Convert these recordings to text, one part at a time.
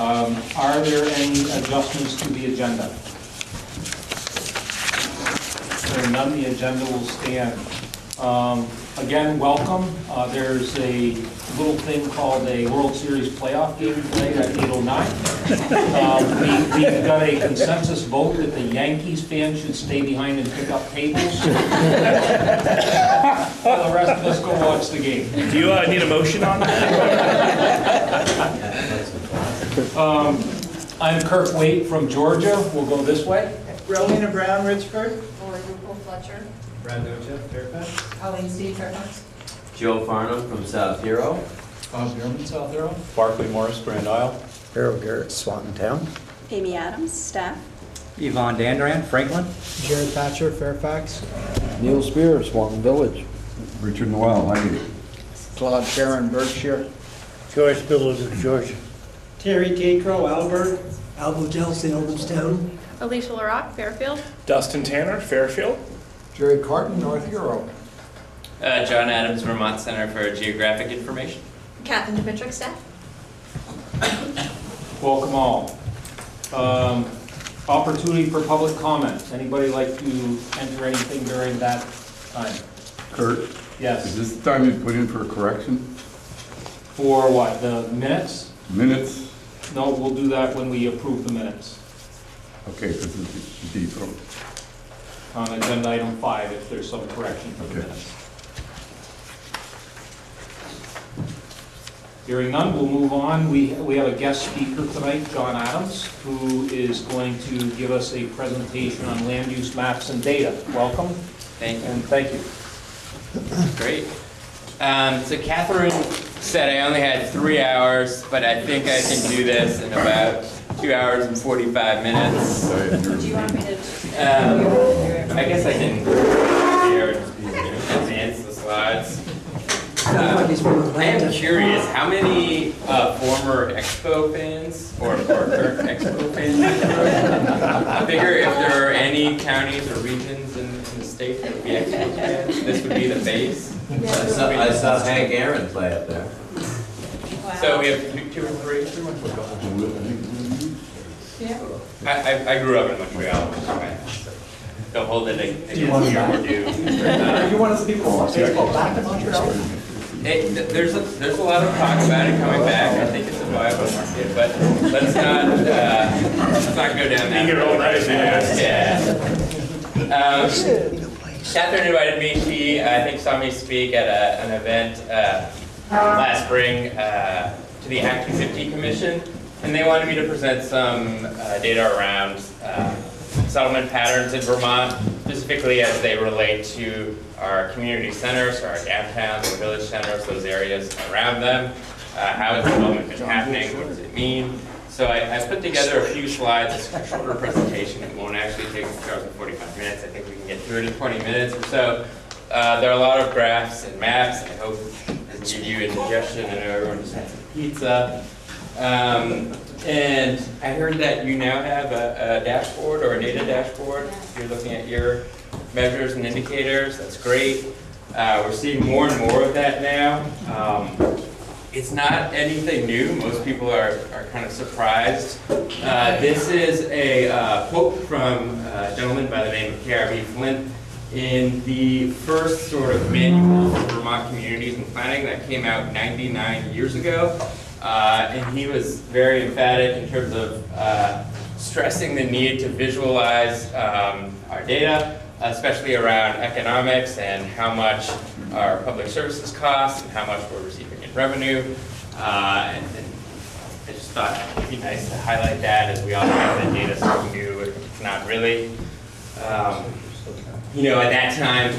Are there any adjustments to the agenda? Hearing none, the agenda will stand. Again, welcome. There's a little thing called a World Series playoff game today at 8:09. We've got a consensus vote that the Yankees fans should stay behind and pick up tables. While the rest of us go watch the game. Do you need a motion on that? I'm Kirk Waite from Georgia. We'll go this way. Rowena Brown, Richford. Lori Ruppel Fletcher. Brad Docha, Fairfax. Colleen Steve Fairfax. Joe Farnham from South Hero. Bob Bierman, South Hero. Barclay Morris, Grand Isle. Harold Garrett, Swanton Town. Amy Adams, staff. Yvonne Dandran, Franklin. Jared Thatcher, Fairfax. Neil Spear, Swanton Village. Richard Noel, Heidi. Claude Sharon, Berkshire. George Billows of Georgia. Terry Tatro, Albert. Albo Jelson, Elvinstown. Alicia LaRock, Fairfield. Dustin Tanner, Fairfield. Jerry Carton, North Hero. John Adams, Vermont Center for Geographic Information. Catherine DePitrick, staff. Welcome all. Opportunity for public comments. Anybody like to enter anything during that time? Kurt? Yes. Is this the time you put in for a correction? For what, the minutes? Minutes? No, we'll do that when we approve the minutes. Okay, this is the detail. On agenda item 5, if there's some correction for the Okay. minutes. Hearing none, we'll move on. We have a guest speaker tonight, John Adams, who is going to give us a presentation on land use maps and data. Welcome. Thank you. And thank you. Great. So Catherine said I only had 3 hours, but I think I can do this in about 2 hours and 45 minutes. Do you want me to? I guess I can advance the slides. I am curious, how many former Expo fans or current Expo fans? I figure if there are any counties or regions in the state that would be Expo fans, this would be the base. I saw Hank Aaron play up there. Wow. So we have 2 or 3. Yeah. I grew up in Montreal. Don't hold it against you or do. You want us to baseball back in Montreal? There's a lot of talk about it coming back. I think it's a viable market, but let's not go down that road right now. Catherine invited me. She, I think, saw me speak at an event last spring to the Act 250 Commission, and they wanted me to present some data around settlement patterns in Vermont, specifically as they relate to our community centers, our downtowns, our village centers, those areas around them. How has development been happening? What does it mean? So I put together a few slides. It's a shorter presentation. It won't actually take 2 hours and 45 minutes. I think we can get through it in 20 minutes or so. There are a lot of graphs and maps. I hope this give you indigestion. I know everyone just had some pizza. And I heard that you now have a dashboard or a data dashboard. You're looking at your measures and indicators. That's great. We're seeing more and more of that now. It's not anything new. Most people are kind of surprised. This is a quote from a gentleman by the name of K.R.B. Flint in the first sort of manual for Vermont communities and planning that came out 99 years ago. And he was very emphatic in terms of stressing the need to visualize our data, especially around economics and how much our public services cost and how much we're receiving in revenue. And I just thought it would be nice to highlight that, as we all know that data is so new, it's not really. You know, at that time,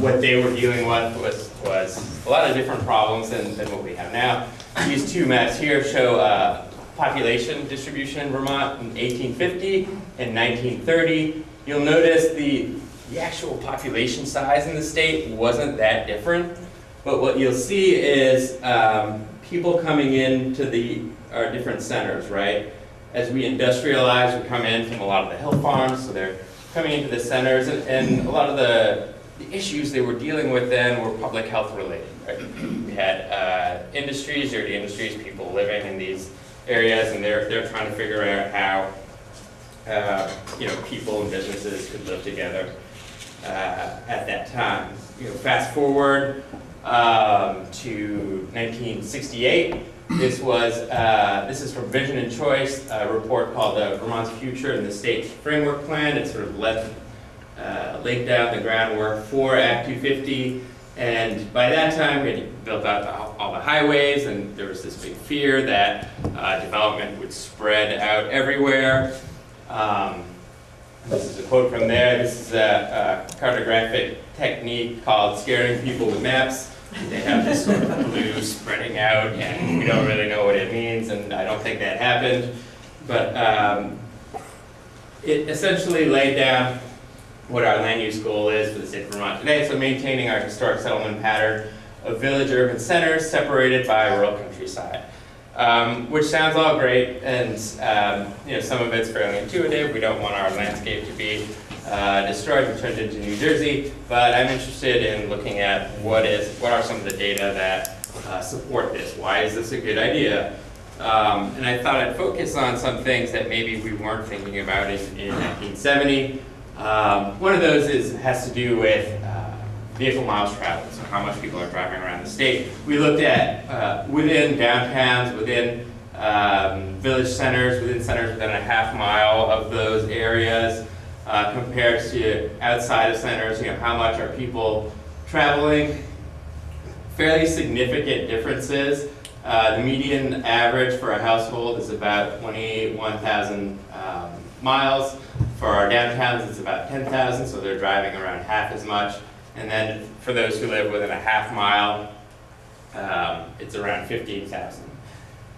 what they were dealing with was a lot of different problems than what we have now. These 2 maps here show population distribution in Vermont in 1850 and 1930. You'll notice the actual population size in the state wasn't that different, but what you'll see is people coming into our different centers, right? As we industrialize, we come in from a lot of the hill farms, so they're coming into the centers, and a lot of the issues they were dealing with then were public health related, right? We had industries, dirty industries, people living in these areas, and they're trying to figure out how people and businesses could live together at that time. Fast forward to 1968. This is from Vision and Choice, a report called Vermont's Future in the State Framework Plan. It sort of laid down the groundwork for Act 250. And by that time, we had built out all the highways, and there was this big fear that development would spread out everywhere. This is a quote from there. This is a cartographic technique called scaring people with maps. They have this sort of blue spreading out, and we don't really know what it means, and I don't think that happened. But it essentially laid down what our land use goal is for the state of Vermont today. So maintaining our historic settlement pattern of village-urban centers separated by rural countryside, which sounds all great, and some of it's fairly intuitive. We don't want our landscape to be destroyed and turned into New Jersey, but I'm interested in looking at what are some of the data that support this. Why is this a good idea? And I thought I'd focus on some things that maybe we weren't thinking about in 1970. One of those has to do with vehicle miles traveled, so how much people are driving around the state. We looked at within downtowns, within village centers, within centers within a half mile of those areas, compared to outside of centers. How much are people traveling? Fairly significant differences. The median average for a household is about 21,000 miles. For our downtowns, it's about 10,000, so they're driving around half as much. And then for those who live within a half mile, it's around 15,000.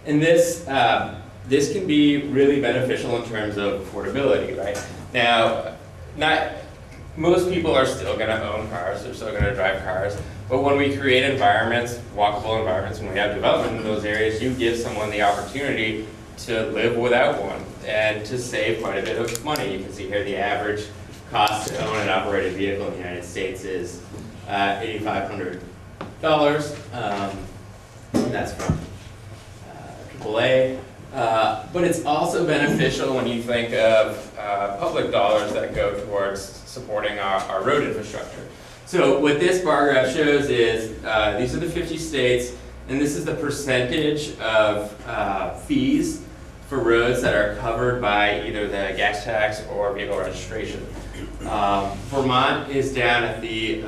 And this can be really beneficial in terms of affordability, right? Now, most people are still going to own cars, they're still going to drive cars, but when we create environments, walkable environments, when we have development in those areas, you give someone the opportunity to live without one and to save quite a bit of money. You can see here the average cost to own and operate a vehicle in the United States is $8,500. That's from AAA. But it's also beneficial when you think of public dollars that go towards supporting our road infrastructure. So what this bar graph shows is these are the 50 states, and this is the percentage of fees for roads that are covered by either the gas tax or vehicle registration. Vermont is down at the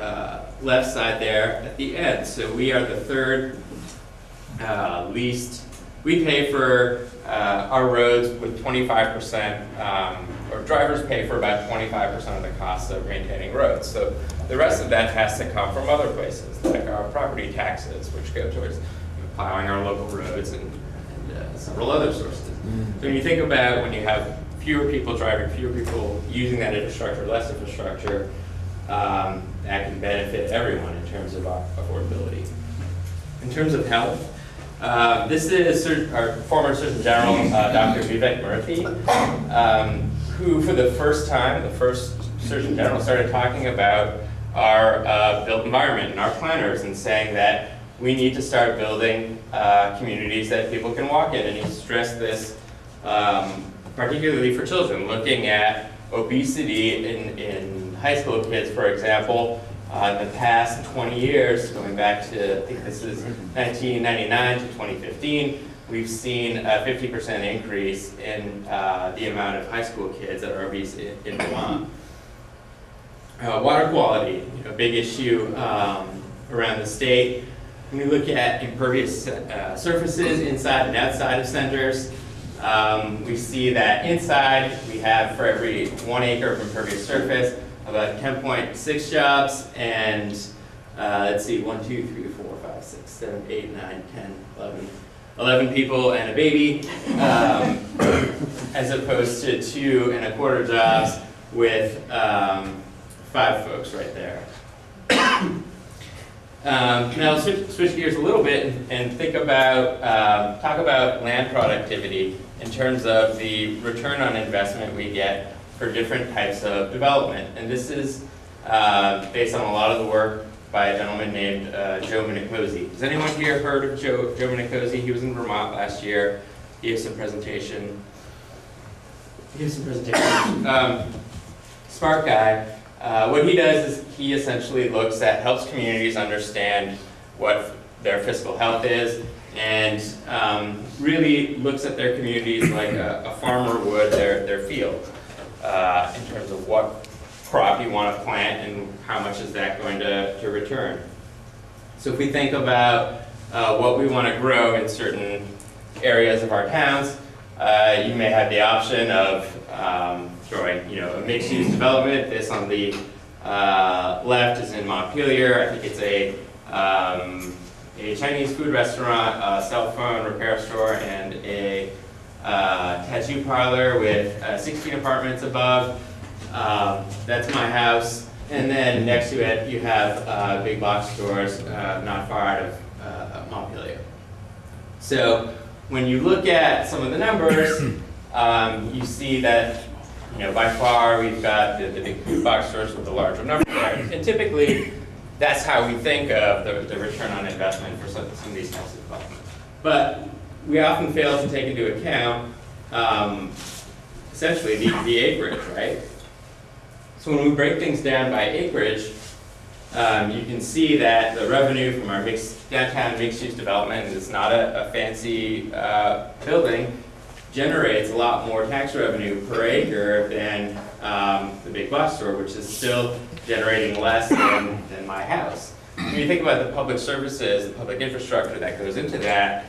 left side there at the end. So we are the third least. We pay for our roads with 25%, or drivers pay for about 25% of the cost of maintaining roads. So the rest of that has to come from other places, like our property taxes, which go towards plowing our local roads and several other sources. So when you think about when you have fewer people driving, fewer people using that infrastructure, less infrastructure, that can benefit everyone in terms of affordability. In terms of health, this is our former Surgeon General, Dr. Vivek Murthy, who for the first time, the first Surgeon General, started talking about our built environment and our planners, and saying that we need to start building communities that people can walk in. And he stressed this particularly for children, looking at obesity in high school kids, for example. In the past 20 years, going back to, I think this is 1999 to 2015, we've seen a 50% increase in the amount of high school kids that are obese in Vermont. Water quality, big issue around the state. When we look at impervious surfaces inside and outside of centers, we see that inside we have, for every 1 acre of impervious surface, about 10.6 jobs, and let's see, 1, 2, 3, 4, 5, 6, 7, 8, 9, 10, 11 people and a baby, as opposed to 2.25 jobs with 5 folks right there. Now let's switch gears a little bit and think about, talk about land productivity in terms of the return on investment we get for different types of development. And this is based on a lot of the work by a gentleman named Joe Minicozy. Has anyone here heard of Joe Minicozy? He was in Vermont last year. give some presentation. Smart guy. What he does is he essentially helps communities understand what their fiscal health is, and really looks at their communities like a farmer would their field, in terms of what crop you want to plant and how much is that going to return. So if we think about what we want to grow in certain areas of our towns, you may have the option of growing, a mixed-use development. This on the left is in Montpelier. I think it's a Chinese food restaurant, a cell phone repair store, and a tattoo parlor with 16 apartments above. That's my house. And then next to it, you have big box stores not far out of Montpelier. So when you look at some of the numbers, you see that by far we've got the big food box stores with the larger numbers there. And typically, that's how we think of the return on investment for some of these types of developments. But we often fail to take into account essentially the acreage, right? So when we break things down by acreage, you can see that the revenue from our downtown mixed-use development, and it's not a fancy building, generates a lot more tax revenue per acre than the big box store, which is still generating less than my house. When you think about the public services, the public infrastructure that goes into that,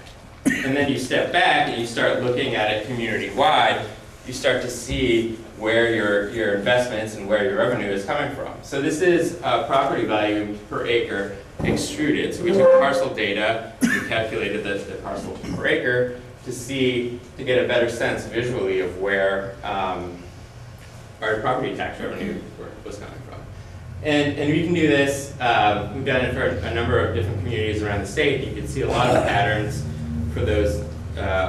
and then you step back and you start looking at it community-wide, you start to see where your investments and where your revenue is coming from. So this is property value per acre extruded. So we took parcel data, we calculated the parcel per acre to get a better sense visually of where our property tax revenue was coming from. And we can do this, we've done it for a number of different communities around the state. You can see a lot of patterns for those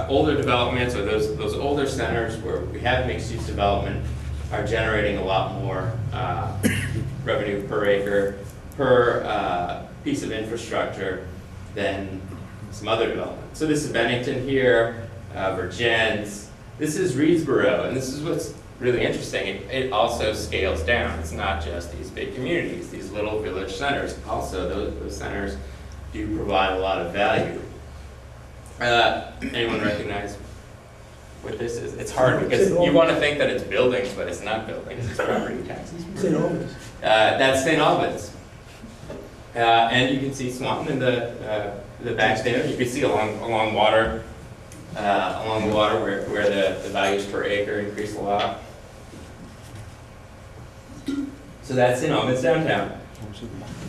older developments or those older centers where we have mixed-use development are generating a lot more revenue per acre, per piece of infrastructure than some other development. So this is Bennington here, Virgins. This is Reedsboro, and this is what's really interesting. It also scales down. It's not just these big communities, these little village centers. Also, those centers do provide a lot of value. Anyone recognize what this is? It's hard because you want to think that it's buildings, but it's not buildings. It's property taxes. St. Albans. That's St. Albans. And you can see Swanton in the back there. You can see along water, along the water where the values per acre increase a lot. So that's St. Albans downtown.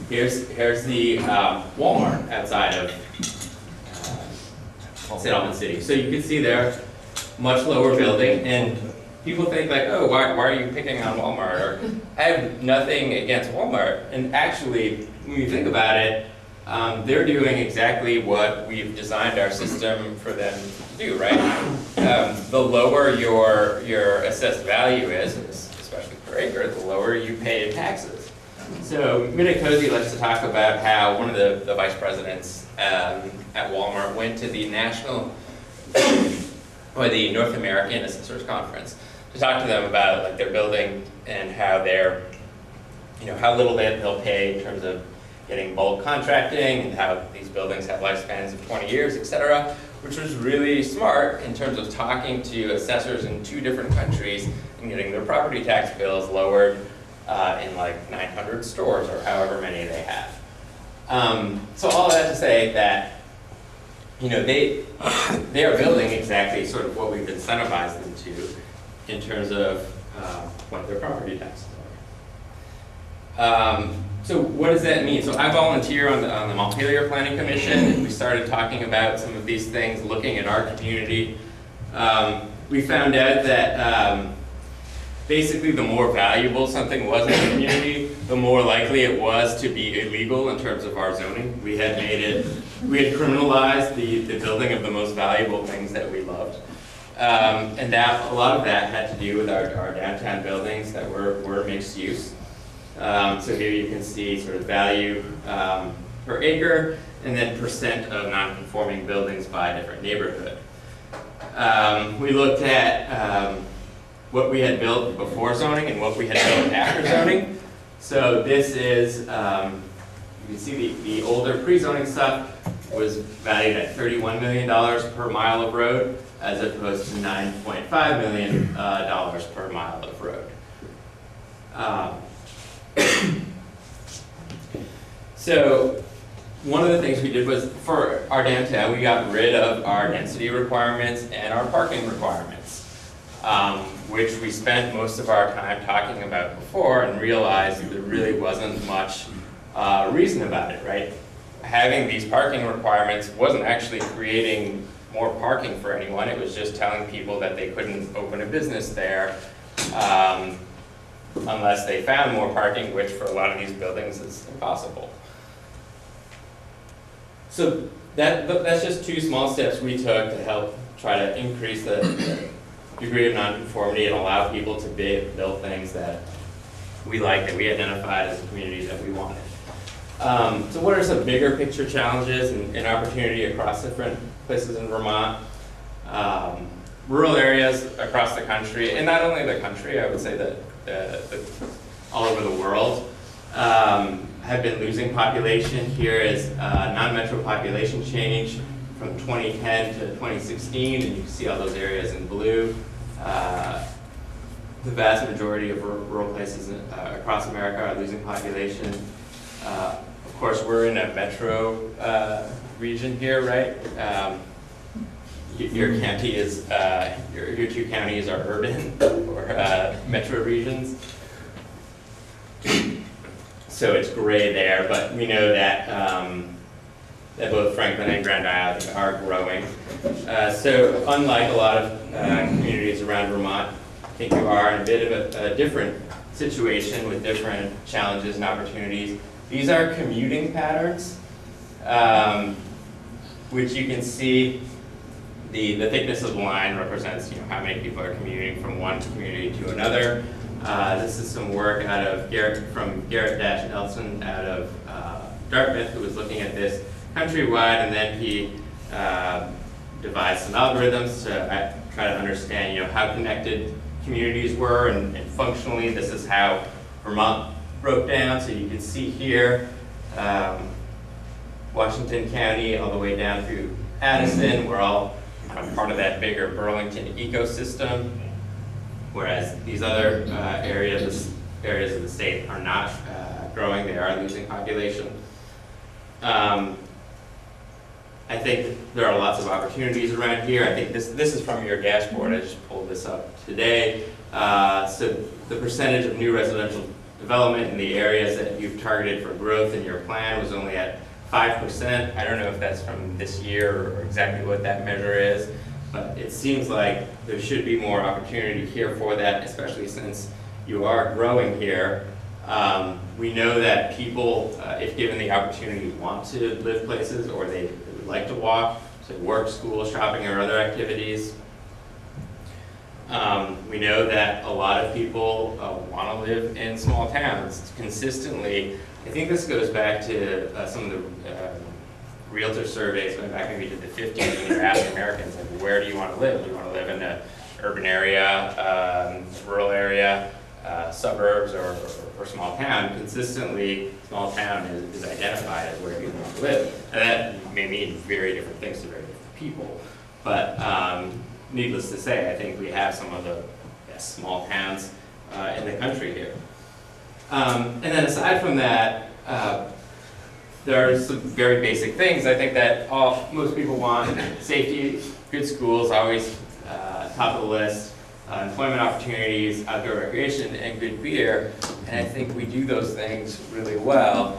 Here's the Walmart outside of St. Albans City. So you can see there, much lower building, and people think like, oh, why are you picking on Walmart? Or I have nothing against Walmart, and actually, when you think about it, they're doing exactly what we've designed our system for them to do, right? The lower your assessed value is, especially per acre, the lower you pay in taxes. So Minute Cozy likes to talk about how one of the vice presidents at Walmart went to the national or the North American Assessors Conference to talk to them about like their building and how they're, how little they'll pay in terms of getting bulk contracting and how these buildings have lifespans of 20 years, et cetera, which was really smart in terms of talking to assessors in 2 different countries and getting their property tax bills lowered in like 900 stores or however many they have. So all of that to say that, they are building exactly sort of what we've incentivized them to in terms of what their property taxes are. So what does that mean? So I volunteer on the Montpelier Planning Commission. We started talking about some of these things, looking at our community. We found out that basically the more valuable something was in the community, the more likely it was to be illegal in terms of our zoning. We had criminalized the building of the most valuable things that we loved. And a lot of that had to do with our downtown buildings that were mixed use. So here you can see sort of value per acre and then percent of non-conforming buildings by different neighborhood. we looked at what we had built before zoning and what we had built after zoning. So this is, you can see the older pre-zoning stuff was valued at $31 million per mile of road, as opposed to $9.5 million per mile of road. So one of the things we did was, for our downtown, we got rid of our density requirements and our parking requirements, which we spent most of our time talking about before and realized there really wasn't much reason about it, right? Having these parking requirements wasn't actually creating more parking for anyone. It was just telling people that they couldn't open a business there unless they found more parking, which for a lot of these buildings is impossible. So that's just two small steps we took to help try to increase the degree of nonconformity and allow people to build things that we like, that we identified as a community that we wanted. So what are some bigger picture challenges and opportunity across different places in Vermont? Rural areas across the country, and not only the country, I would say that all over the world, have been losing population. Here is non-metro population change from 2010 to 2016, and you can see all those areas in blue. The vast majority of rural places across America are losing population. Of course, we're in a metro region here, right? Your county is, your two counties are urban or metro regions. So it's gray there, but we know that that both Franklin and Grand Isle are growing. So unlike a lot of communities around Vermont, I think you are in a bit of a different situation with different challenges and opportunities. These are commuting patterns, which you can see the thickness of the line represents how many people are commuting from one community to another. This is some work out of Garrett-Nelson out of Dartmouth, who was looking at this countrywide, and then he devised some algorithms to try to understand how connected communities were, and functionally this is how Vermont broke down. So you can see here Washington County all the way down through Addison. We're all kind of part of that bigger Burlington ecosystem, whereas these other areas of the state are not growing, they are losing population. I think there are lots of opportunities around here. I think this is from your dashboard. I just pulled this up today. So the percentage of new residential development in the areas that you've targeted for growth in your plan was only at 5%. I don't know if that's from this year or exactly what that measure is, but it seems like there should be more opportunity here for that, especially since you are growing here. We know that people, if given the opportunity, want to live places, or they would like to walk to work, school, shopping, or other activities. We know that a lot of people want to live in small towns consistently. I think this goes back to some of the realtor surveys going back maybe to the 50s, when you ask Americans, like, where do you want to live? Do you want to live in an urban area, rural area, suburbs, or small town? Consistently, small town is identified as where people want to live. And that may mean very different things to very different people. But needless to say, I think we have some of the best small towns in the country here. And then aside from that, there are some very basic things. I think that most people want: safety, good schools, always top of the list, employment opportunities, outdoor recreation, and good beer. And I think we do those things really well.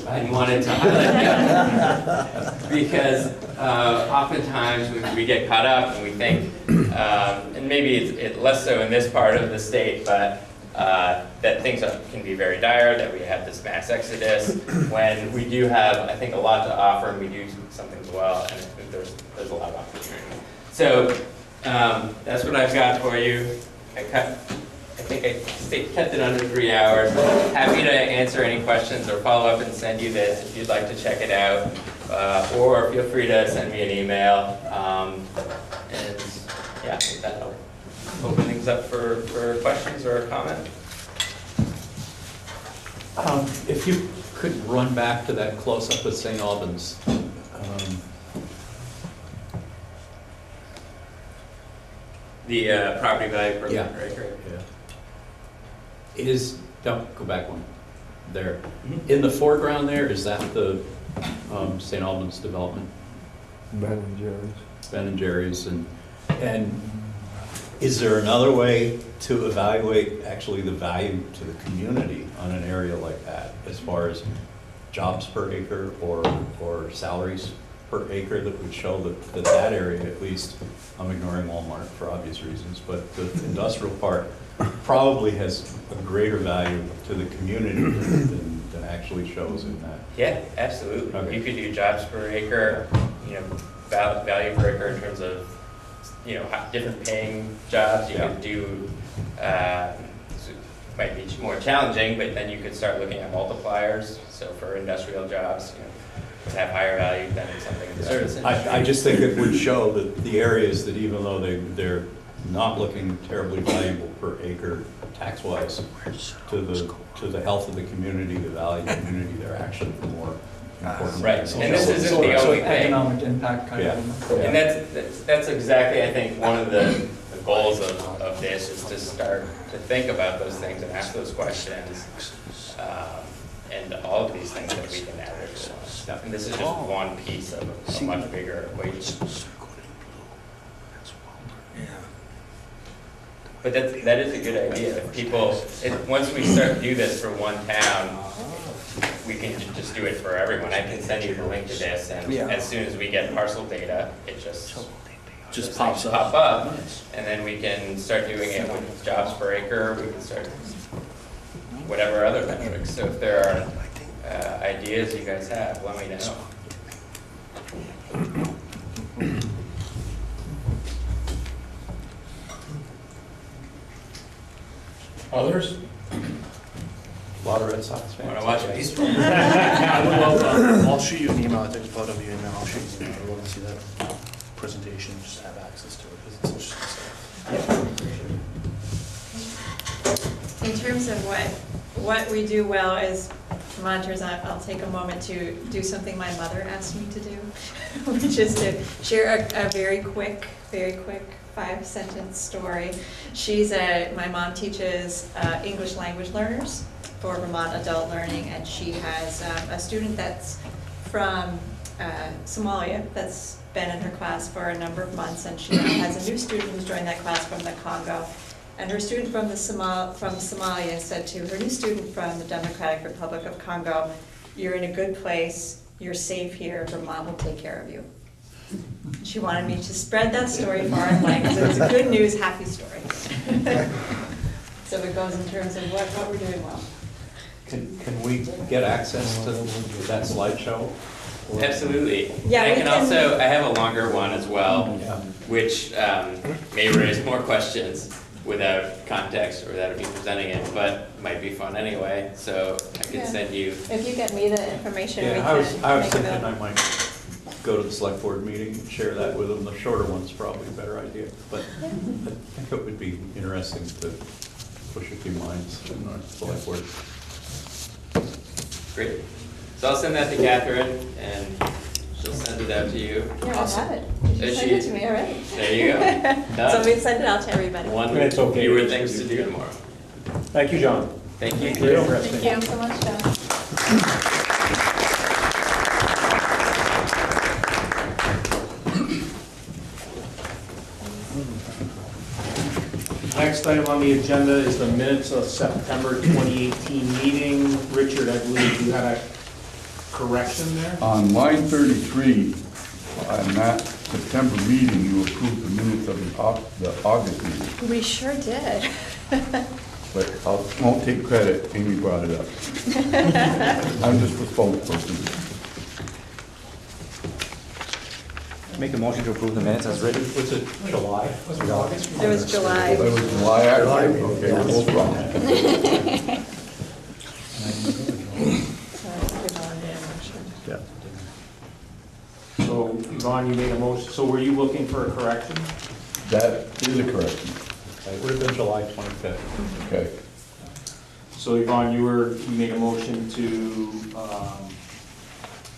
I wanted to highlight that because oftentimes we get caught up and we think, and maybe it's less so in this part of the state, but that things can be very dire, that we have this mass exodus, when we do have, I think, a lot to offer, and we do some things well, and I think there's a lot of opportunity. So that's what I've got for you. I think I kept it under 3 hours. Happy to answer any questions or follow up and send you this if you'd like to check it out, or feel free to send me an email. And yeah, with that, I'll open things up for questions or comment. If you could run back to that close-up of St. Albans. The property value per Yeah. acre. Don't go back one. There. In the foreground there, is that the St. Albans development? Ben and Jerry's. Ben and Jerry's. And is there another way to evaluate actually the value to the community on an area like that, as far as jobs per acre or salaries per acre that would show that area, at least, I'm ignoring Walmart for obvious reasons, but the industrial part probably has a greater value to the community than actually shows in that. Yeah, absolutely. Okay. You could do jobs per acre, value per acre in terms of, different paying jobs. You could do, might be more challenging, but then you could start looking at multipliers. So for industrial jobs, would have higher value than something in the service industry. I just think it would show that the areas that even though they're not looking terribly valuable per acre tax-wise to the health of the community, the value of the community, they're actually more important. Right, and this isn't the only thing. Economic impact kind of. Yeah. And that's exactly, I think, one of the goals of this is to start to think about those things and ask those questions, and all of these things that we can add. And this is just one piece of a much bigger equation. But that is a good idea. If people, once we start to do this for one town, we can just do it for everyone. I can send you the link to this, and as soon as we get parcel data, it just pops pop up, and then we can start doing it with jobs per acre. We can start whatever other metrics. So if there are ideas you guys have, let me know. Others? A lot of Red Sox fans. Want to watch baseball? I would love, I'll shoot you an email, I think it's part of your email, I'll shoot you an email, I would love to see that presentation, just have access to it, because it's interesting stuff. In terms of what we do well as monitors, I'll take a moment to do something my mother asked me to do, which is to share a very quick 5-sentence story. My mom teaches English language learners for Vermont Adult Learning, and she has a student that's from Somalia that's been in her class for a number of months, and she now has a new student who's joined that class from the Congo. And her student from Somalia said to her new student from the Democratic Republic of Congo, "You're in a good place, you're safe here, Vermont will take care of you." She wanted me to spread that story far and wide, because it was a good news, happy story. So it goes in terms of what we're doing well. Can we get access to that slideshow? Absolutely. Yeah, I we can can- also, I have a longer one as well, Yeah. which may raise more questions without context or without me presenting it, but might be fun anyway, so I can Yeah. send you. If you get me the information, we Yeah, can I was make thinking available. I might go to the select board meeting and share that with them. The shorter one's probably a better idea, but I think it would be interesting to push a few minds in the select board. Great. So I'll send that to Catherine, and she'll send it out to you. Yeah, I have it. You Is sent she- it to me already. There you go. So Done. we send it out to everybody. One It's okay. fewer things to do tomorrow. Thank you, John. Thank you. Thank you so much, John. Next item on the agenda is the minutes of September 2018 meeting. Richard, I believe you had a correction there? On line 33, on that September meeting, you approved the minutes of the August meeting. We sure did. But I won't take credit, Amy brought it up. I'm just the spokesperson. Make a motion to approve the minutes as written. Was it July? It was July. That was July, actually? Okay, we're both wrong. So, Yvonne, you made a motion, so were you looking for a correction? That is a correction. It would have been July 25th. Okay. So Yvonne, you made a motion to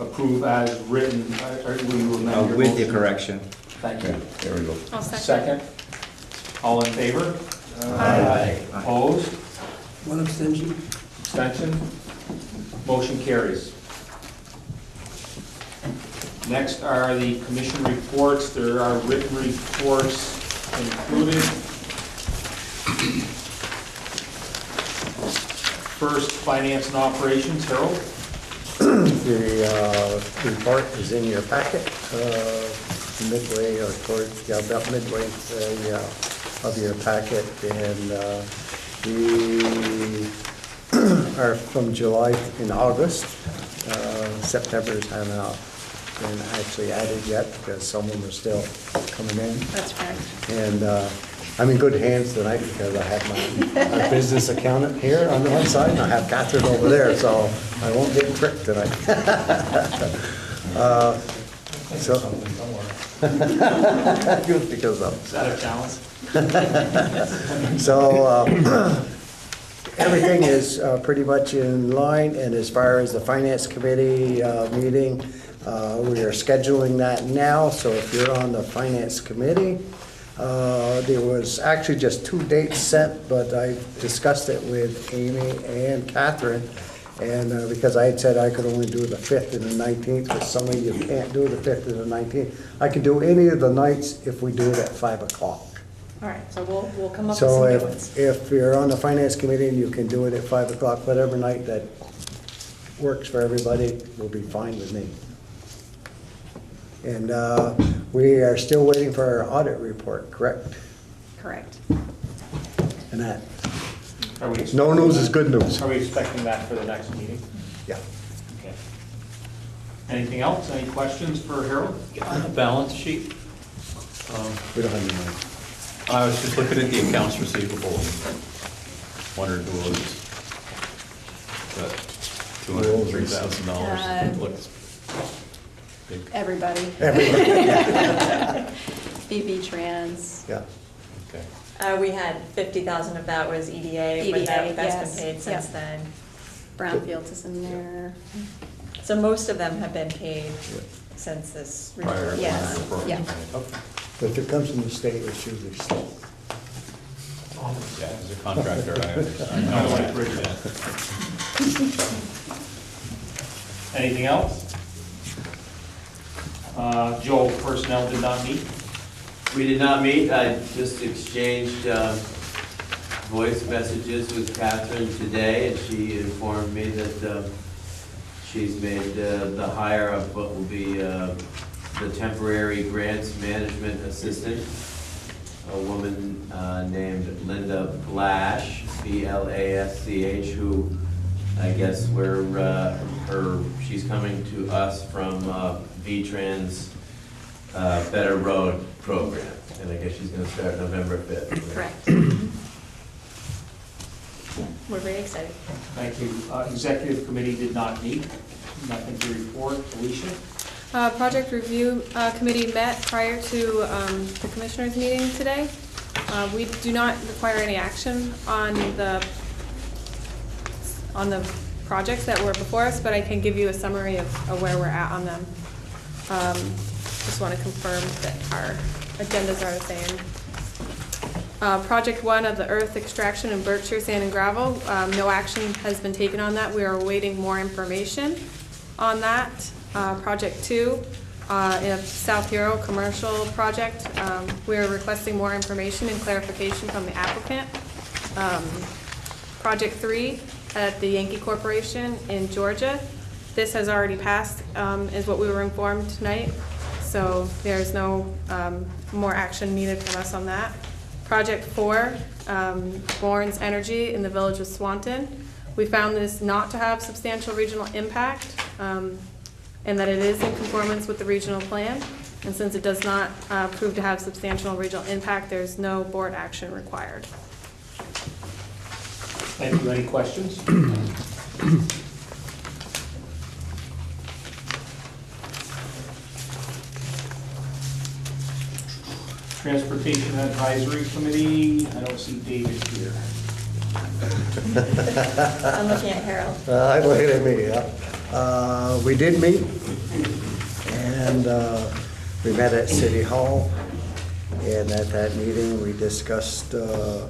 approve as written, or will you amend your With the motion? correction. Thank Okay, you. there we go. I'll second. Second. All in favor? Aye. Opposed? One abstention. Abstention? Motion carries. Next are the commission reports. There are written reports included. First, finance and operations, Harold. The report is in your packet, midway or towards, yeah, about midway of your packet. And we are from July in August. September's have not been actually added yet because some of them are still coming in. That's correct. And I'm in good hands tonight because I have my business accountant here on the one side and I have Catherine over there, so I won't get tricked tonight. Because of. Is that a challenge? So everything is pretty much in line, and as far as the finance committee meeting, we are scheduling that now, so if you're on the finance committee, there was actually just 2 dates set, but I discussed it with Amy and Catherine, and because I had said I could only do the 5th and the 19th, but some of you can't do the 5th and the 19th. I can do any of the nights if we do it at 5 o'clock. All right, so we'll come up with So some new ones. if you're on the finance committee and you can do it at 5 o'clock, whatever night that works for everybody will be fine with me. And we are still waiting for our audit report, correct? Correct. And that, Are we no news is good news. Are we expecting that for the next meeting? Yeah. Okay. Anything else? Any questions for Harold? On the balance sheet, We don't have any money. I was just looking at the accounts receivable and wondered who was $203,000. Looks big. Everybody. Everybody. BB Trans. Yeah. Okay. We had 50,000 of that was EDA, but that's yes. been paid since Yep. then. Brownfields is in there. So most of them have been paid since this Prior report. to Yes. the report. Yeah. Okay. But if it comes from the state, it's usually slow. Yeah, as a contractor, I understand. I know like Bridget. Anything else? Joe, personnel did not meet? We did not meet. I just exchanged voice messages with Catherine today, and she informed me that she's made the hire of what will be the temporary grants management assistant, a woman named Linda Blash, B-L-A-S-C-H, who I guess she's coming to us from V-Trans Better Road program, and I guess she's gonna start November 5th. Correct. We're very excited. Thank you. Executive committee did not meet. Nothing to report. Alicia? Project review committee met prior to the commissioners meeting today. We do not require any action on the projects that were before us, but I can give you a summary of where we're at on them. Just want to confirm that our agendas are the same. Project 1 of the earth extraction in Berkshire Sand and Gravel, no action has been taken on that. We are awaiting more information on that. Project 2, in South Hero commercial project, we are requesting more information and clarification from the applicant. Project 3 at the Yankee Corporation in Georgia, this has already passed, is what we were informed tonight. So there's no more action needed from us on that. Project 4, Bourne's Energy in the village of Swanton. We found this not to have substantial regional impact, and that it is in conformance with the regional plan. And since it does not prove to have substantial regional impact, there's no board action required. Thank you. Any questions? Transportation Advisory Committee, I don't see David here. I'm looking at Harold. Looking at me, yeah. We did meet, and we met at City Hall, and at that meeting, we discussed a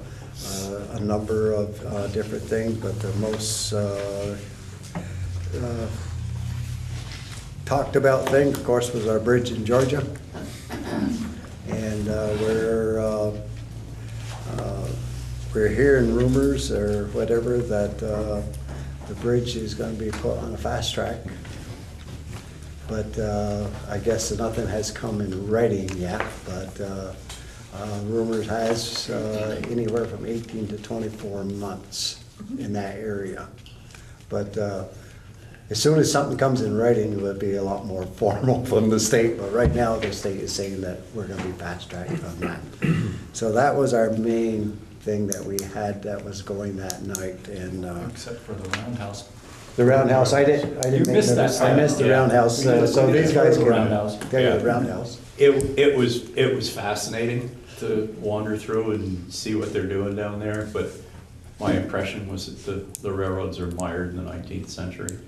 number of different things, but the most talked about thing, of course, was our bridge in Georgia. And we're hearing rumors or whatever that the bridge is going to be put on a fast track. But I guess nothing has come in writing yet, but rumors has anywhere from 18 to 24 months in that area. But as soon as something comes in writing, it would be a lot more formal from the state. But right now, the state is saying that we're going to be fast-tracked on that. So that was our main thing that we had that was going that night. And Except for the roundhouse. the roundhouse, I didn't You make missed notice. that. I missed the Yeah. roundhouse. So these guys can Roundhouse. go to the roundhouse. It was fascinating to wander through and see what they're doing down there, but my impression was that the railroads are mired in the 19th century.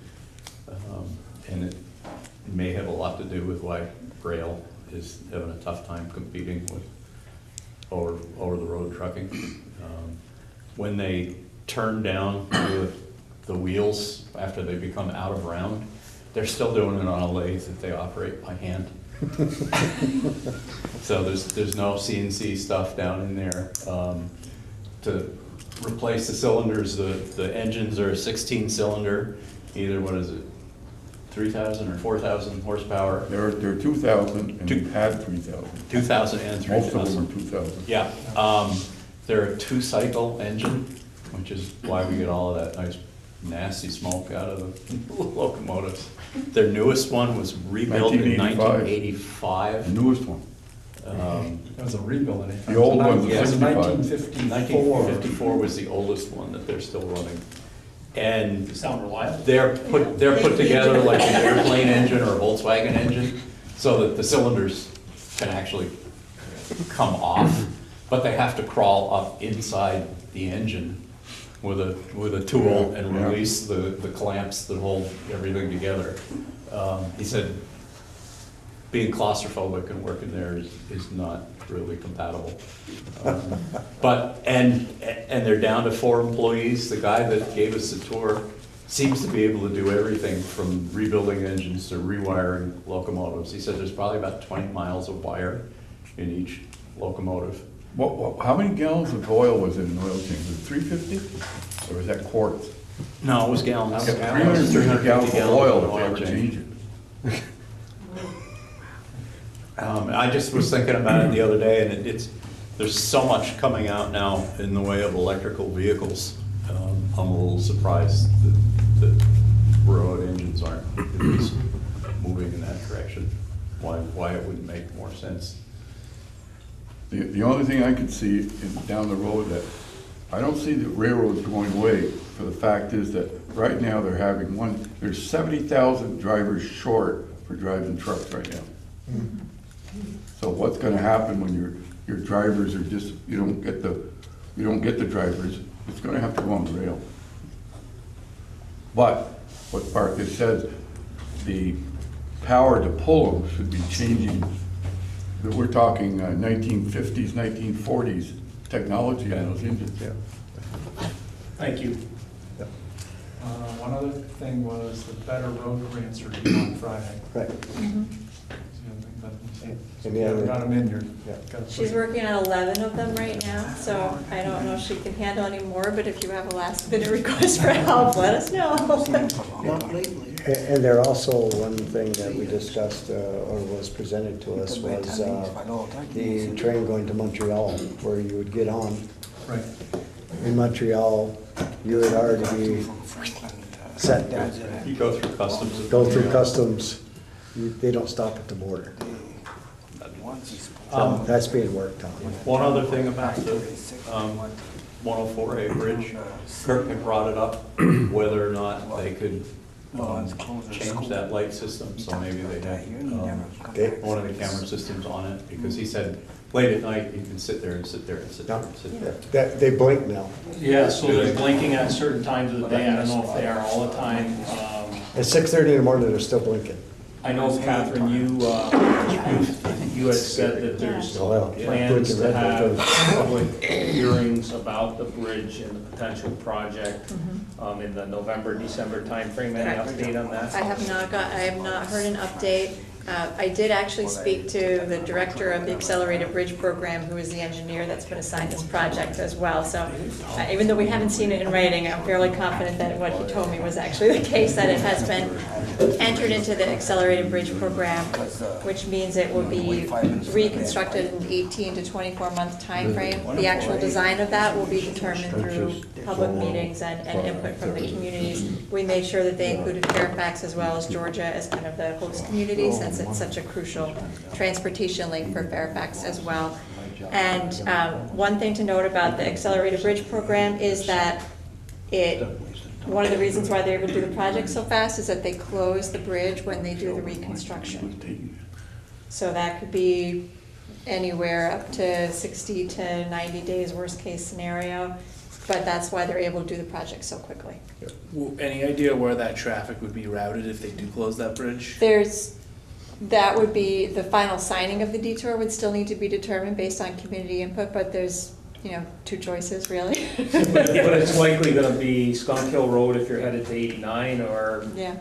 And it may have a lot to do with why rail is having a tough time competing with over-the-road trucking. When they turn down the wheels after they become out of round, they're still doing it on a lathe that they operate by hand. So there's no CNC stuff down in there. To replace the cylinders, the engines are a 16-cylinder, either, what is it, 3,000 or 4,000 horsepower? They're 2,000 and we've had 3,000. 2,000 and 3,000. Most of them are 2,000. Yeah, they're a 2-cycle engine, which is why we get all of that nice nasty smoke out of the locomotives. Their newest one was rebuilt in 1985. The newest one. That was a rebuild. The old one's a It was 65. 1954. 1954 was the oldest one that they're still running. And You sound reliable. they're put together like an airplane engine or a Volkswagen engine, so that the cylinders can actually come off, but they have to crawl up inside the engine with a tool and release the clamps that hold everything together. He said being claustrophobic and working there is not really compatible. And they're down to 4 employees. The guy that gave us the tour seems to be able to do everything from rebuilding engines to rewiring locomotives. He said there's probably about 20 miles of wire in each locomotive. How many gallons of oil was in an oil change? Was it 350? Or was that quarts? No, it was gallons. 350 gallons of oil if they ever change. change it. I just was thinking about it the other day, and there's so much coming out now in the way of electrical vehicles. I'm a little surprised that railroad engines aren't at least moving in that direction. Why it wouldn't make more sense. The only thing I could see is down the road that I don't see the railroads going away, for the fact is that right now they're having there's 70,000 drivers short for driving trucks right now. So what's gonna happen when your drivers are just, you don't get the drivers, it's gonna have to go on the rail. But what Parker says, the power to pull them should be changing. We're talking 1950s, 1940s technology on those engines. Yeah. Thank you. One other thing was the Better Road grants are due on Friday. Right. So Any you haven't other- got them in, you're. Yeah. gotta put She's it- working on 11 of them right now, so I don't know if she can handle any more, but if you have a last minute request for help, let us know. Not lately. And there also, one thing that we discussed, or was presented to us, was the train going to Montreal, where you would get on. Right. In Montreal, you would already be set down. You go through customs. Go through customs, they don't stop at the border. So that's being worked on. One other thing about the 104A bridge, Kirk had brought it up, whether or not they could change that light system, so maybe they had one of the camera systems on it, because he said late at night, you can sit there and sit there and sit there and sit there. They blink now. Yeah, so they're blinking at certain times of the day. I don't know if they are all the time. At 6:30 in the morning, they're still blinking. I know, Catherine, you had said that there's Oh, well, yeah. plans Blinking to right have there. public hearings about the bridge and the potential project in the November, December timeframe. Any update on that? I have not heard an update. I did actually speak to the director of the Accelerated Bridge Program, who is the engineer that's been assigned this project as well. So even though we haven't seen it in writing, I'm fairly confident that what he told me was actually the case, that it has been entered into the Accelerated Bridge Program, which means it will be reconstructed in an 18 to 24-month time frame. The actual design of that will be determined through public meetings and input from the communities. We made sure that they included Fairfax as well as Georgia as kind of the host community, since it's such a crucial transportation link for Fairfax as well. And one thing to note about the Accelerated Bridge Program is that one of the reasons why they're able to do the project so fast is that they close the bridge when they do the reconstruction. So that could be anywhere up to 60 to 90 days, worst case scenario. But that's why they're able to do the project so quickly. Any idea where that traffic would be routed if they do close that bridge? That would be, the final signing of the detour would still need to be determined based on community input, but there's, two choices really. But it's likely gonna be Skunk Hill Road if you're headed to 89, or Yeah.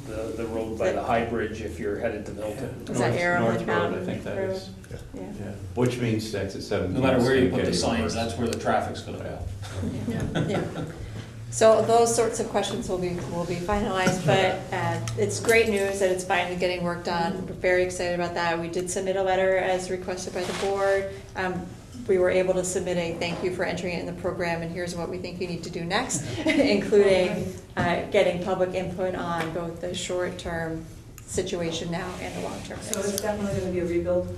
The road by the High Bridge if you're headed to Milton. Is that Arrowhead North Road, I Mountain think that Road? is. Yeah. Which means that's at 7. No matter where you put the signs, that's where the traffic's gonna go. Yeah. So those sorts of questions will be finalized, but it's great news that it's finally getting worked on. We're very excited about that. We did submit a letter as requested by the board. We were able to submit a thank you for entering it in the program, and here's what we think you need to do next, including getting public input on both the short-term situation now and the long-term. So it's definitely going to be a rebuild?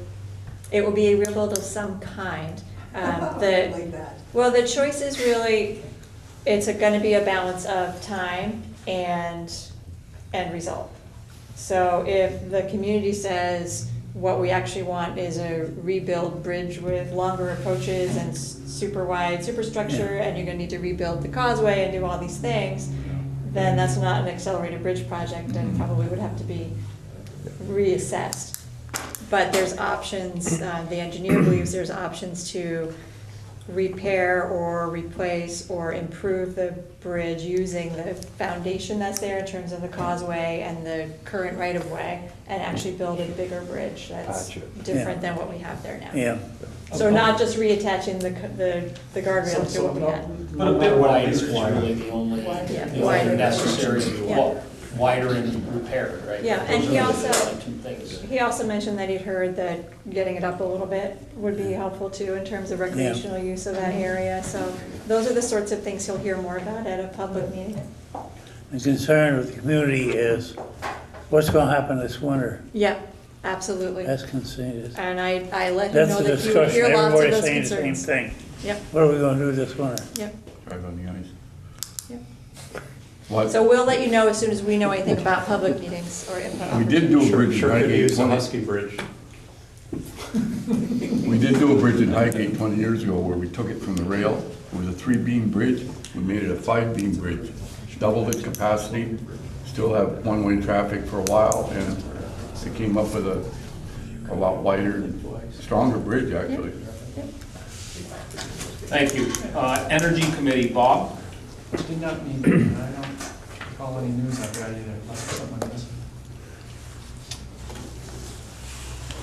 It will be a rebuild of some kind. Like that. Well, the choice is really, it's going to be a balance of time and result. So if the community says what we actually want is a rebuild bridge with longer approaches and super wide superstructure, and you're going to need to rebuild the causeway and do all these things, then that's not an accelerated bridge project and probably would have to be reassessed. But there's options, the engineer believes there's options to repair or replace or improve the bridge using the foundation that's there in terms of the causeway and the current right-of-way, and actually build a bigger bridge that's different than what we have there now. Yeah. So not just reattaching the guardrail to what we had. But a bit wider is really the only wider. necessary, Yeah. wider and repaired, right? Yeah, and he Those are the only two things. He also mentioned that he'd heard that getting it up a little bit would be helpful too in terms of recreational use of that area. So those are the sorts of things he'll hear more about at a public meeting. The concern with the community is what's going to happen this winter. Yeah, absolutely. That's concerned. And I let him That's know the that you discussion. hear lots of Everybody's those saying the same concerns. thing. Yep. What are we going to do this winter? Yep. Drive on the ice. Yep. What? So we'll let you know as soon as we know anything about public meetings or input. We did do a bridge in Sure could Highgate use a 20. Husky Bridge. We did do a bridge in Highgate 20 years ago where we took it from the rail. It was a 3-beam bridge. We made it a 5-beam bridge. Doubled its capacity, still have one-way traffic for a while, and it came up with a lot wider, stronger bridge, actually. Thank you. Energy Committee, Bob? Did not mean, I don't recall any news I've got either. Something like this.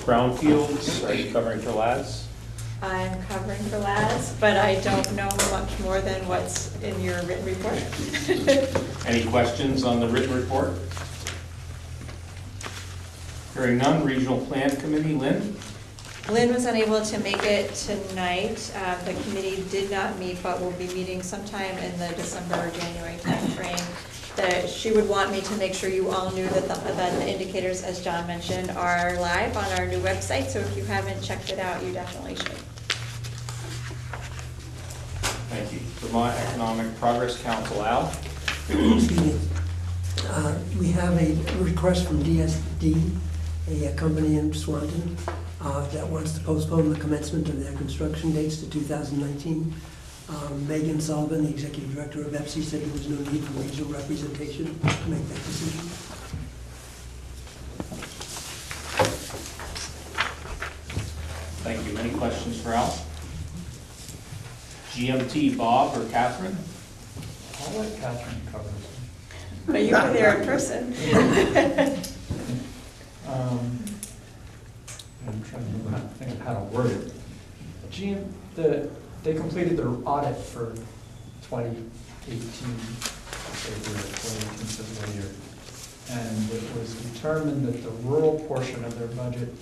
Brownfields, are you covering for Laz? I'm covering for Laz, but I don't know much more than what's in your written report. Any questions on the written report? Hearing none, Regional Plan Committee, Lynn? Lynn was unable to make it tonight. The committee did not meet, but will be meeting sometime in the December or January timeframe. She would want me to make sure you all knew that the indicators, as John mentioned, are live on our new website. So if you haven't checked it out, you definitely should. Thank you. Vermont Economic Progress Council, Al? Excuse me. We have a request from DSD, a company in Swanton, that wants to postpone the commencement of their construction dates to 2019. Megan Sullivan, the executive director of EPSI, said there was no need for regional representation to make that decision. Thank you. Any questions for Al? GMT, Bob or Catherine? I'll let Catherine cover this. But you were there in person. I'm trying to remember, think of how to word it. They completed their audit for 2018, fiscal year. And it was determined that the rural portion of their budget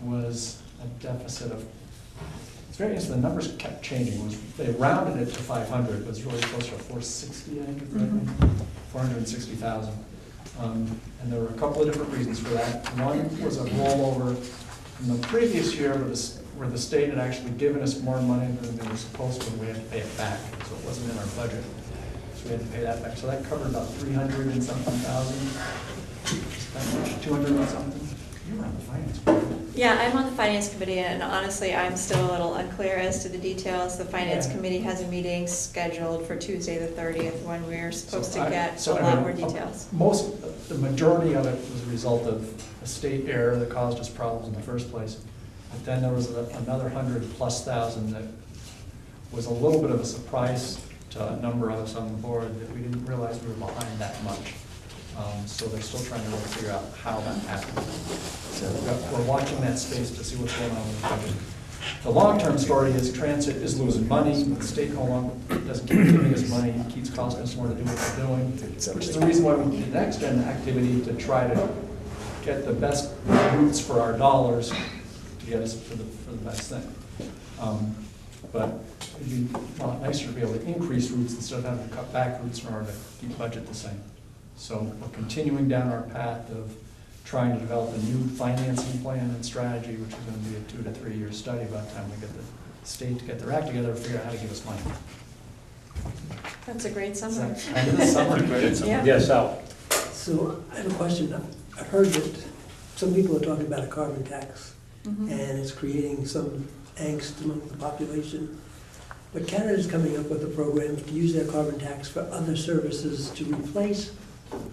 was a deficit of, it's very interesting, the numbers kept changing. They rounded it to 500, it was really closer to 460, I think, if correctly, 460,000. And there were a couple of different reasons for that. One was a rollover from the previous year where the state had actually given us more money than they were supposed to, and we had to pay it back. So it wasn't in our budget. So we had to pay that back. So that covered about 300 and something thousand. That much, 200 and something. You were on the finance committee. Yeah, I'm on the finance committee, and honestly, I'm still a little unclear as to the details. The finance committee has a meeting scheduled for Tuesday the 30th, when we're supposed to get a lot more details. The majority of it was a result of a state error that caused us problems in the first place. But then there was another 100+ thousand that was a little bit of a surprise to a number of us on the board, that we didn't realize we were behind that much. So they're still trying to really figure out how that happened. So we're watching that space to see what's going on with the budget. The long-term story is transit is losing money. The state no longer doesn't keep giving us money. It keeps costing us more to do what we're doing, which is the reason why we need next-gen activity to try to get the best routes for our dollars to get us for the best thing. But it'd be a lot nicer to be able to increase routes instead of having to cut back routes in order to keep budget the same. So we're continuing down our path of trying to develop a new financing plan and strategy, which is going to be a 2 to 3 year study by the time we get the state to get their act together and figure out how to give us money. That's a great summary. End of the summer. Yeah. Yes, Al. So I have a question. I've heard that some people are talking about a carbon tax, and it's creating some angst among the population. But Canada's coming up with a program to use their carbon tax for other services to replace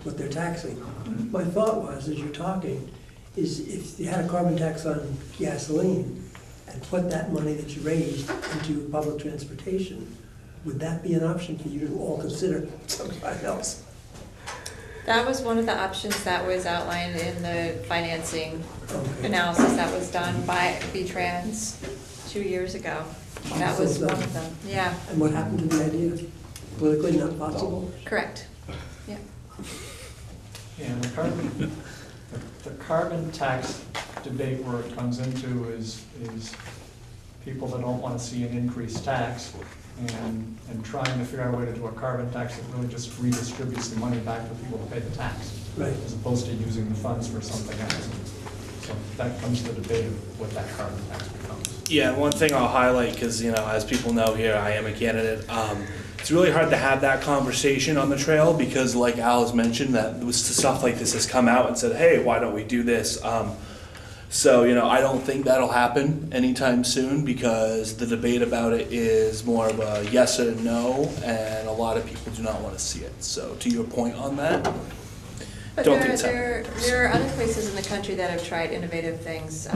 what they're taxing. My thought was, as you're talking, is if you had a carbon tax on gasoline and put that money that you raised into public transportation, would that be an option for you to all consider somebody else? That was one of the options that was outlined in the financing analysis that was done by V-Trans 2 years ago. That was one of them, yeah. And what happened to the idea? Politically not possible? Correct, yeah. Yeah, the carbon tax debate where it comes into is people that don't want to see an increased tax and trying to figure out a way to do a carbon tax that really just redistributes the money back to people to pay the tax. Right. As opposed to using the funds for something else. So that comes to the debate of what that carbon tax becomes. Yeah, one thing I'll highlight, because as people know here, I am a candidate. It's really hard to have that conversation on the trail because, like Al has mentioned, that stuff like this has come out and said, "Hey, why don't we do this?" So I don't think that'll happen anytime soon because the debate about it is more of a yes or no, and a lot of people do not want to see it. So, to your point on that, But there are other places in the country that have tried innovative things.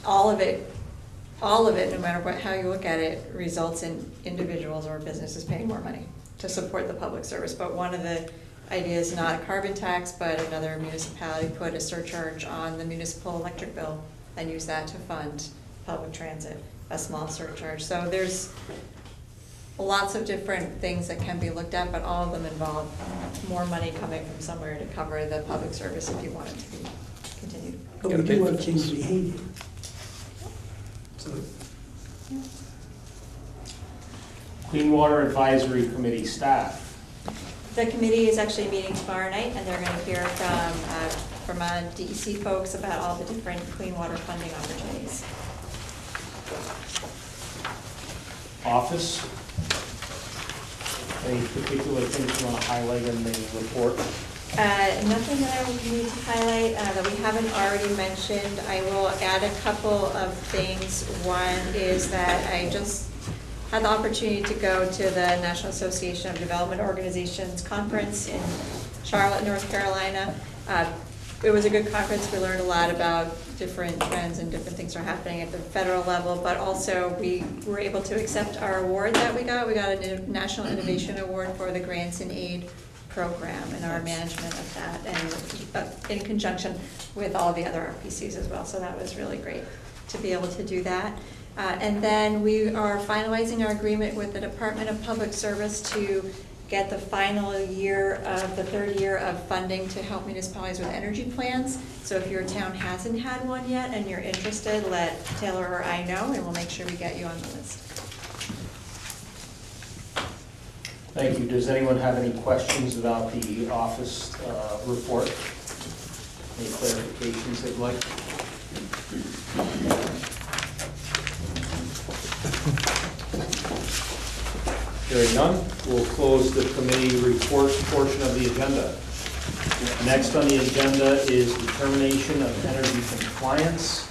All of it, no matter how you look at it, results in individuals or businesses paying more money to support the public service. But one of the ideas, not a carbon tax, but another municipality put a surcharge on the municipal electric bill and use that to fund public transit, a small surcharge. So there's lots of different things that can be looked at, but all of them involve more money coming from somewhere to cover the public service if you want it to be continued. But we do want to change behavior. So, Clean Water Advisory Committee staff. The committee is actually meeting tomorrow night, and they're going to hear from Vermont DEC folks about all the different clean water funding opportunities. Office. Any particular things you want to highlight in the report? Nothing that I would need to highlight that we haven't already mentioned. I will add a couple of things. One is that I just had the opportunity to go to the National Association of Development Organizations conference in Charlotte, North Carolina. It was a good conference. We learned a lot about different trends and different things that are happening at the federal level, but also we were able to accept our award that we got. We got a National Innovation Award for the Grants and Aid program and our management of that, and in conjunction with all the other RPCs as well. So that was really great to be able to do that. And then we are finalizing our agreement with the Department of Public Service to get the final year of the third year of funding to help municipalities with energy plans. So if your town hasn't had one yet and you're interested, let Taylor or I know, and we'll make sure we get you on the list. Thank you. Does anyone have any questions about the office report? Any clarifications they'd like? Hearing none, we'll close the committee report portion of the agenda. Next on the agenda is determination of energy compliance.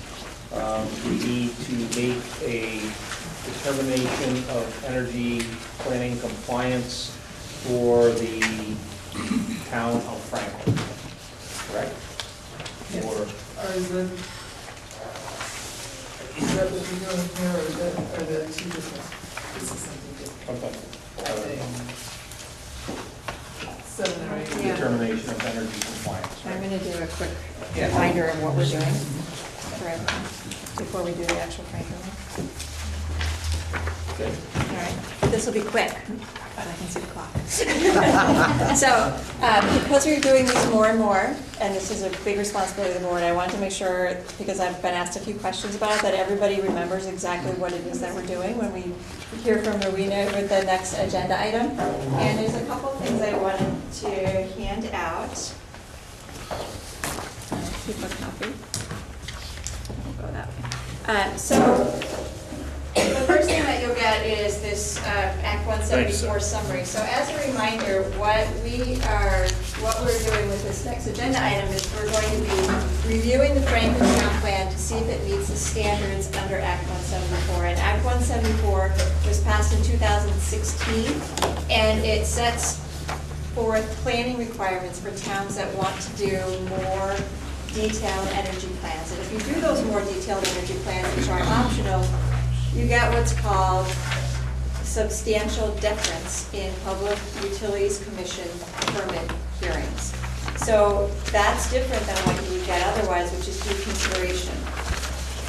We need to make a determination of energy planning compliance for the town of Franklin, correct? Yes. Or Or is that what you're doing here, or are the two different? This is something different. okay. Seven or eight. Yeah. Determination of energy compliance. I'm Right? going to do a quick reminder of what we're doing for everyone before we do the actual Franklin. Okay. All right, this will be quick, but I can see the clock. So, because we're doing these more and more, and this is a big responsibility of the board, I want to make sure, because I've been asked a few questions about it, that everybody remembers exactly what it is that we're doing when we hear from Rowena with the next agenda item. And there's a couple things I wanted to hand out. Keep a copy. We'll go that way. So, the first thing that you'll get is this Act 174 summary. So as a reminder, what we're doing with this next agenda item is we're going to be reviewing the Franklin Town Plan to see if it meets the standards under Act 174. And Act 174 was passed in 2016, and it sets forth planning requirements for towns that want to do more detailed energy plans. And if you do those more detailed energy plans, which are optional, you get what's called substantial deference in Public Utilities Commission permit hearings. So that's different than what you would get otherwise, which is due consideration.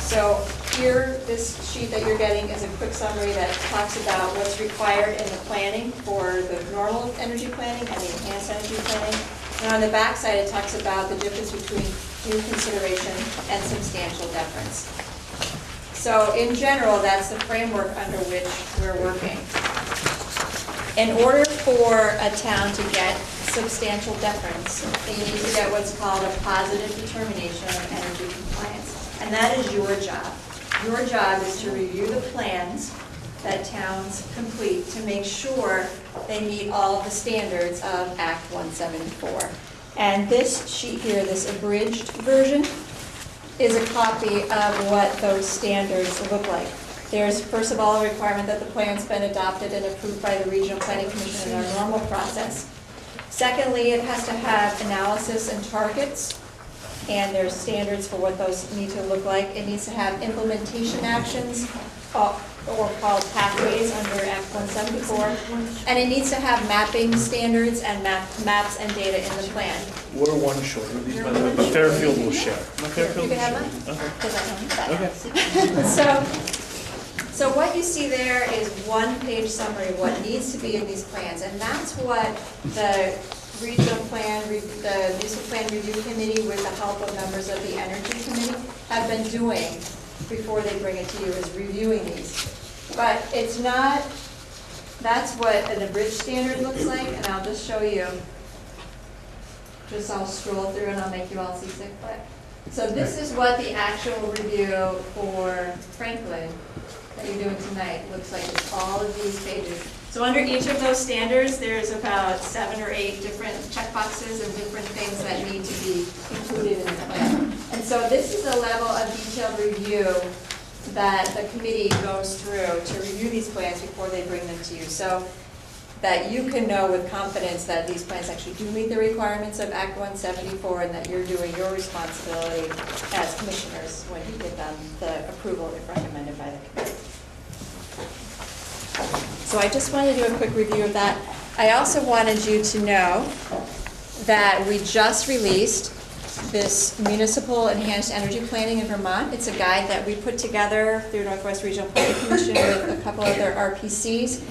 So here, this sheet that you're getting is a quick summary that talks about what's required in the planning for the normal energy planning and the enhanced energy planning. And on the back side, it talks about the difference between due consideration and substantial deference. So in general, that's the framework under which we're working. In order for a town to get substantial deference, they need to get what's called a positive determination of energy compliance. And that is your job. Your job is to review the plans that towns complete to make sure they meet all of the standards of Act 174. And this sheet here, this abridged version, is a copy of what those standards look like. There's, first of all, a requirement that the plan's been adopted and approved by the Regional Planning Commission in our normal process. Secondly, it has to have analysis and targets, and there's standards for what those need to look like. It needs to have implementation actions, or called pathways under Act 174, and it needs to have mapping standards and maps and data in the plan. We're one short of these, by the way, but Fairfield will share. You can have mine? Okay. Because I don't need that. So what you see there is one-page summary of what needs to be in these plans, and that's what the regional plan, the municipal plan review committee, with the help of members of the energy committee, have been doing before they bring it to you, is reviewing these. But it's not, that's what an abridged standard looks like, and I'll just show you. I'll scroll through and I'll make you all see sick click. So this is what the actual review for Franklin that you're doing tonight looks like. It's all of these pages. So under each of those standards, there's about 7 or 8 different checkboxes and different things that need to be included in the plan. And so this is a level of detailed review that the committee goes through to review these plans before they bring them to you. So that you can know with confidence that these plans actually do meet the requirements of Act 174 and that you're doing your responsibility as commissioners when you give them the approval if recommended by the committee. So I just wanted to do a quick review of that. I also wanted you to know that we just released this Municipal Enhanced Energy Planning in Vermont. It's a guide that we put together through Northwest Regional Planning Commission with a couple other RPCs.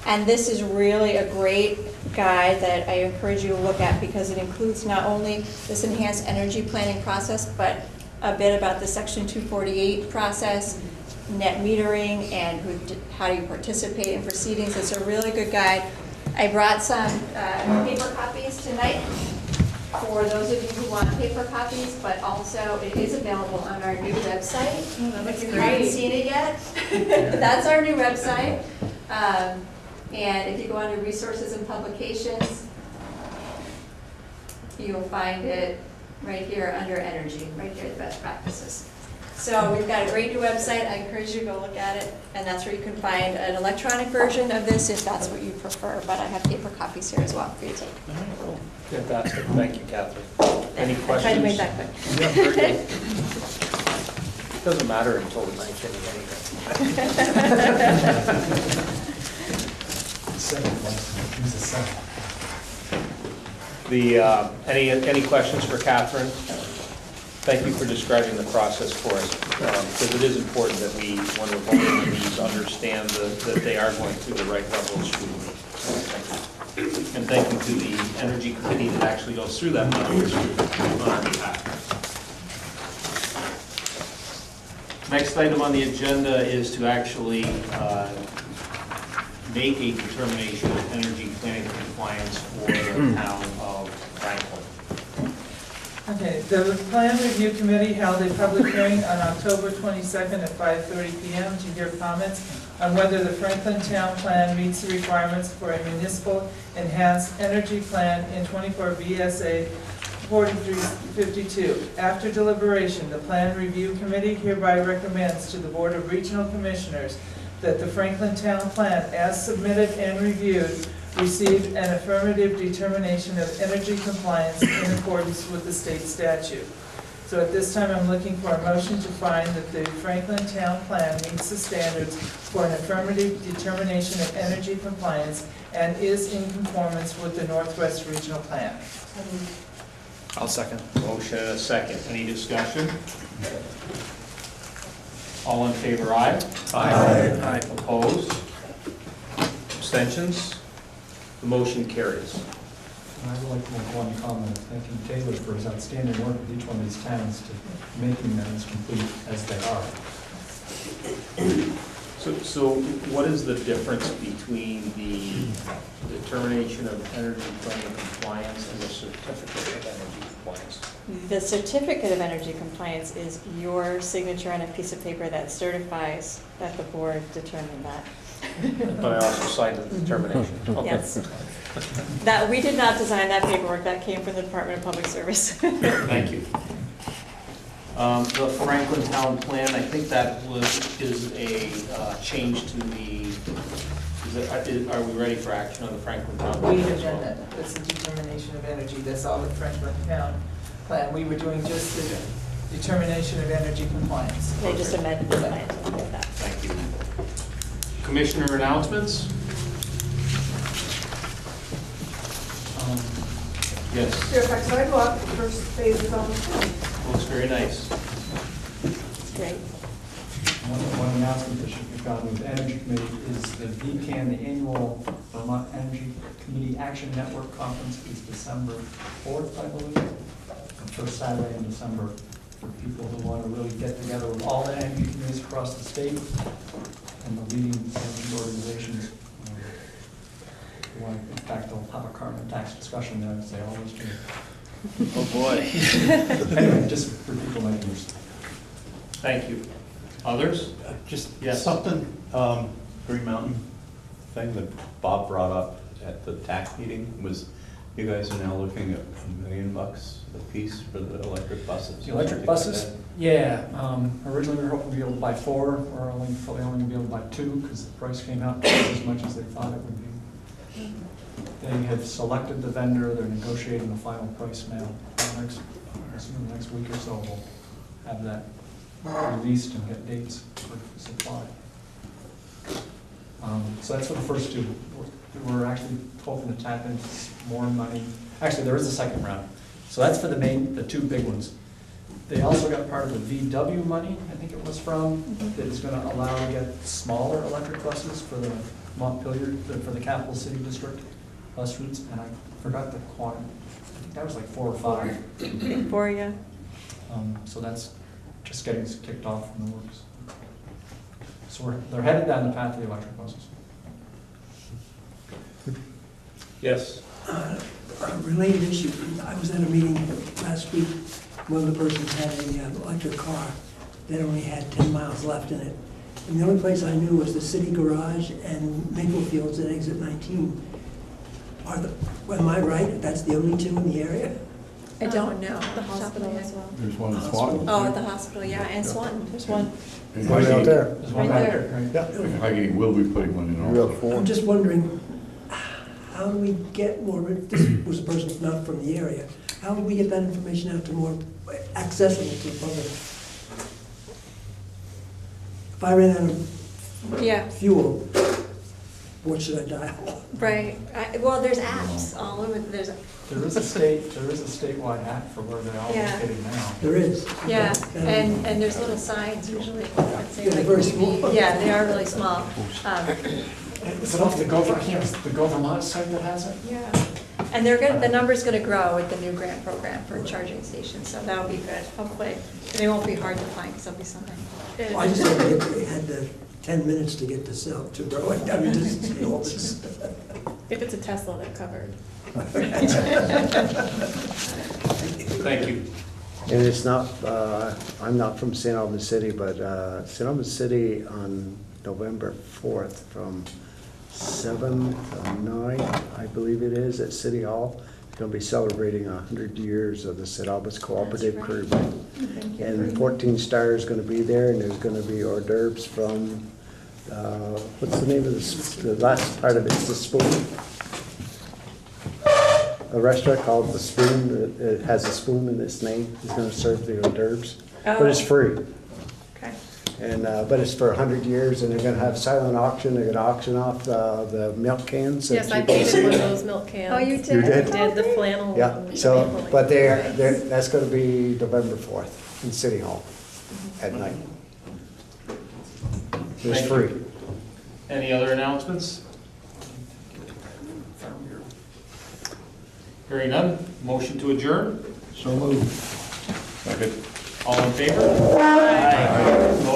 And this is really a great guide that I encourage you to look at because it includes not only this enhanced energy planning process, but a bit about the Section 248 process, net metering, and how do you participate in proceedings. It's a really good guide. I brought some paper copies tonight for those of you who want paper copies, but also it is available on our new website. If you haven't seen it yet, that's our new website. And if you go under resources and publications, you'll find it right here under energy, right here, the best practices. So we've got a great new website. I encourage you to go look at it. And that's where you can find an electronic version of this if that's what you prefer. But I have paper copies here as well for you to take. Fantastic. Thank you, Catherine. Any questions? I tried to make that quick. Yeah, very good. Doesn't matter until the 9th anyway. Any questions for Catherine? Thank you for describing the process for us, because it is important that we, when we're voting on these, understand that they are going through the right level of scrutiny. And thank you to the Energy Committee that actually goes through that level of scrutiny on our behalf. Next item on the agenda is to actually make a determination of energy planning compliance for the town of Franklin. Okay, the Plan Review Committee held a public hearing on October 22nd at 5:30 p.m. to hear comments on whether the Franklin Town Plan meets the requirements for a municipal enhanced energy plan in 24 VSA 4352. After deliberation, the Plan Review Committee hereby recommends to the Board of Regional Commissioners that the Franklin Town Plan, as submitted and reviewed, receive an affirmative determination of energy compliance in accordance with the state statute. So at this time, I'm looking for a motion to find that the Franklin Town Plan meets the standards for an affirmative determination of energy compliance and is in conformance with the Northwest Regional Plan. I'll second. Motion and a second. Any discussion? All in favor, aye? Aye. Opposed? Abstentions? The motion carries. I would like to make one comment, thanking Taylor for his outstanding work with each one of these towns to making them as complete as they are. So what is the difference between the determination of energy planning compliance and the certificate of energy compliance? The certificate of energy compliance is your signature on a piece of paper that certifies that the board determined that. But I also signed the determination. Okay. Yes. That, we did not design that paperwork. That came from the Department of Public Service. Thank you. The Franklin Town Plan, I think that is a change to the, are we ready for action on the Franklin Town Plan? We have done that. That's the determination of energy. That's all the Franklin Town Plan. We were doing just the determination of energy compliance. They just amended the plan to include that. Thank you. Commissioner announcements? Yes. Fairfax sidewalk, the first phase is on the plan. Looks very nice. It's great. One announcement that should be found with the Energy Committee is the VCAN, the annual Vermont Energy Committee Action Network Conference is December 4th, I believe. The first Saturday in December for people who want to really get together with all the energy committees across the state and the leading energy organizations. In fact, they'll have a carbon tax discussion there, as they always do. Oh, boy. Anyway, just for people like you. Thank you. Others? Just Yes. something, Green Mountain thing that Bob brought up at the TAC meeting was you guys are now looking at $1 million a piece for the electric buses. The electric something like buses, that? yeah, originally we were hoping to be able to buy 4, we're probably only gonna be able to buy 2, because the price came out twice as much as they thought it would be. They have selected the vendor, they're negotiating the final price now. In the next week or so, we'll have that released and get dates for supply. So that's for the first 2. We're actually hoping to tap into more money. Actually, there is a second round. So that's for the 2 big ones. They also got part of the VW money, I think it was from, that is gonna allow to get smaller electric buses for the Montpelier, for the capital city district bus routes, and I forgot the quantity. I think that was like 4 or 5. 4, yeah. So that's just getting kicked off in the works. So they're headed down the path of the electric buses. Yes. A related issue, I was at a meeting last week, one of the persons had an electric car that only had 10 miles left in it. And the only place I knew was the city garage and Maple Fields at exit 19. Am I right, that's the only 2 in the area? I don't know. The hospital as well. There's one in Swanton. Oh, at the hospital, yeah, and Swanton, there's one. And One out there. There's one Right right there. there, right? Yeah. Highgate will be putting one in We have also. 4. I'm just wondering, how do we get more, this was a person not from the area, how do we get that information out to more accessible to the public? If I ran out of Yeah, fuel, what should I dial? right. Well, there's apps all over, there's, There is a statewide app for where they're all Yeah. located now. There is. yeah, Okay. and there's little signs usually, I'd say Yeah, like very TV. small. Yeah, they are really small. Is it off the Vermont site that has it? Yeah, and the number's gonna grow with the new grant program for charging stations, so that'll be good, hopefully. They won't be hard to find, because there'll be something. Well, I just thought they had the 10 minutes to get to sell, to grow it, I mean, just see all this. If it's a Tesla, they're covered. Thank you. And it's not, I'm not from St. Albans City, but St. Albans City on November 4th from 7 to 9, I believe it is, at City Hall. It's going to be celebrating 100 years of the St. Albans Cooperative That's Career right. Bank. And 14 Star is going to be there, and there's going to be hors d'oeuvres from, what's the name of the last part of it's the Spoon? A restaurant called The Spoon, it has a spoon in its name, is going to serve the hors d'oeuvres, but it's Oh. free. Okay. And, but it's for 100 years, and they're gonna have silent auction, they're gonna auction off the milk cans. that Yes, I people painted see. one of those milk cans. Oh, you You did? did? I did the flannel. Yeah, and so, maple but leaf. that's gonna be November 4th in City Hall at night. It's Thank free. you. Any other announcements? Hearing none, motion to adjourn. So moved. Second. All in favor? Aye.